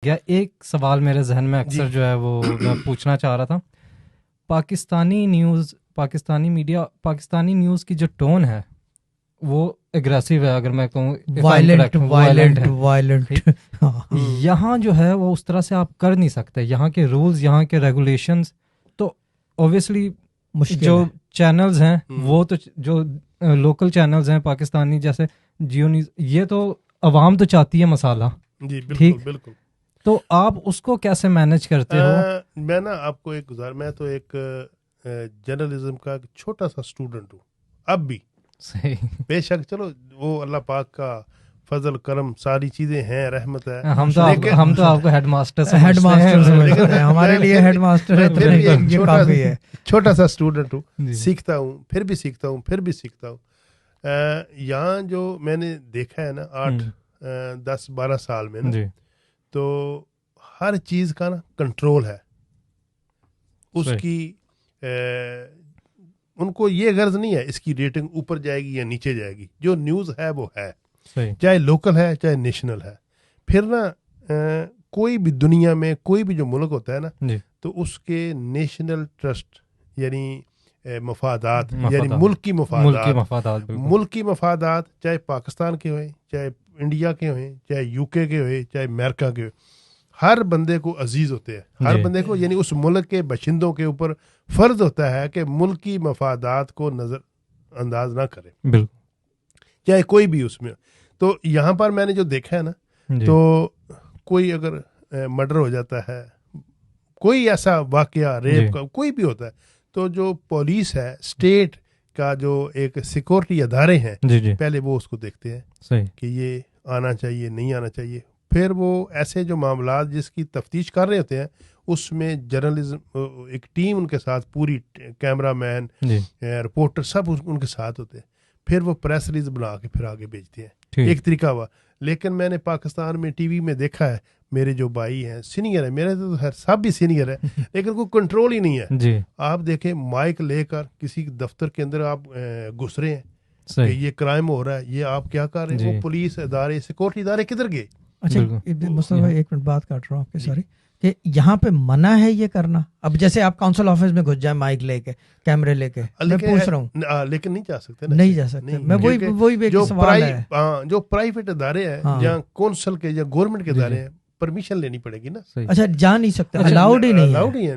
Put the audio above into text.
گیا ایک سوال میرے ذہن میں اکثر جو ہے وہ میں پوچھنا چاہ رہا تھا. Pakistani news, Pakistani media, Pakistani news کی جو ٹون ہے وہ اگریسو ہے، اگر میں کہوں وائلنٹ. یہاں جو ہے وہ اس طرح سے آپ کر نہیں سکتے. یہاں کے رولز، یہاں کے ریگولیشنز، تو اوبیسلی جو چینلز ہیں وہ تو جو لوکل چینلز ہیں پاکستانی جیسے جیو نیوز، یہ تو عوام تو چاہتی ہے مسالہ. جی بالکل بالکل. تو آپ اس کو کیسے مینج کرتے ہو؟ میں نا آپ کو ایک میں تو ایک جرنلزم کا چھوٹا سا اسٹوڈنٹ ہوں اب بھی. صحیح. بے شک چلو وہ اللہ پاک کا فضل کرم ساری چیزیں ہیں، رحمت ہے. ہم تو آپ کو ہیڈ ماسٹر ہیں، ہمارے لیے ہیڈ ماسٹر ہے. چھوٹا سا اسٹوڈنٹ ہوں، سیکھتا ہوں، پھر بھی سیکھتا ہوں، پھر بھی سیکھتا ہوں. یہاں جو میں نے دیکھا ہے نا 8-10-12 سال میں نا، تو ہر چیز کا نا کنٹرول ہے. اس کی ان کو یہ غرض نہیں ہے اس کی ریٹنگ اوپر جائے گی یا نیچے جائے گی. جو نیوز ہے وہ ہے، چاہے لوکل ہے چاہے نیشنل ہے. پھر نا کوئی بھی دنیا میں کوئی بھی جو ملک ہوتا ہے نا، تو اس کے نیشنل ٹرسٹ یعنی مفادات، یعنی ملکی مفادات چاہے پاکستان کے ہوئیں، چاہے انڈیا کے ہوئیں، چاہے یو کے ہوئے، چاہے امریکہ کے ہوئے، ہر بندے کو عزیز ہوتے ہیں. ہر بندے کو یعنی اس ملک کے باشندوں کے اوپر فرض ہوتا ہے کہ ملکی مفادات کو نظر انداز نہ کرے، چاہے کوئی بھی اس میں. تو یہاں پر میں نے جو دیکھا ہے نا، تو کوئی اگر مرڈر ہو جاتا ہے، کوئی ایسا واقعہ ریپ کا کوئی بھی ہوتا ہے، تو جو پولیس ہے، اسٹیٹ کا جو ایک سیکورٹی ادارے ہیں، پہلے وہ اس کو دیکھتے ہیں کہ یہ آنا چاہیے نہیں آنا چاہیے. پھر وہ ایسے جو معاملات جس کی تفتیش کر رہے ہوتے ہیں، اس میں جرنلزم ایک ٹیم ان کے ساتھ، پوری کیمرہ مین، رپورٹر سب ان کے ساتھ ہوتے ہیں. پھر وہ پریس ریلیز بنا کے پھر آگے بھیجتے ہیں. ایک طریقہ ہوا. لیکن میں نے پاکستان میں ٹی وی میں دیکھا ہے، میرے جو بھائی ہیں سینئر ہیں، میرے تو سب بھی سینئر ہیں، لیکن کوئی کنٹرول ہی نہیں ہے. آپ دیکھیں مائک لے کر کسی دفتر کے اندر آپ گھس رہے ہیں کہ یہ کرائم ہو رہا ہے، یہ آپ کیا کر رہے ہیں. وہ پولیس ادارے، سیکورٹی ادارے کدھر گئے؟ اچھا مصطفیٰ بھائی، ایک منٹ بات کاٹ رہا ہوں آپ کے، سوری، کہ یہاں پہ منع ہے یہ کرنا؟ اب جیسے آپ کاؤنسل آفس میں گھس جائیں مائک لے کے، کیمرے لے کے، میں پوچھ رہا ہوں. لیکن نہیں جا سکتے، نہیں جا سکتے. میں وہی ایک سوال ہے. جو پرائیویٹ ادارے ہیں یا کونسل کے یا گورنمنٹ کے ادارے ہیں، پرمیشن لینی پڑے گی نا. اچھا جا نہیں سکتے، الاؤڈ ہی نہیں ہے.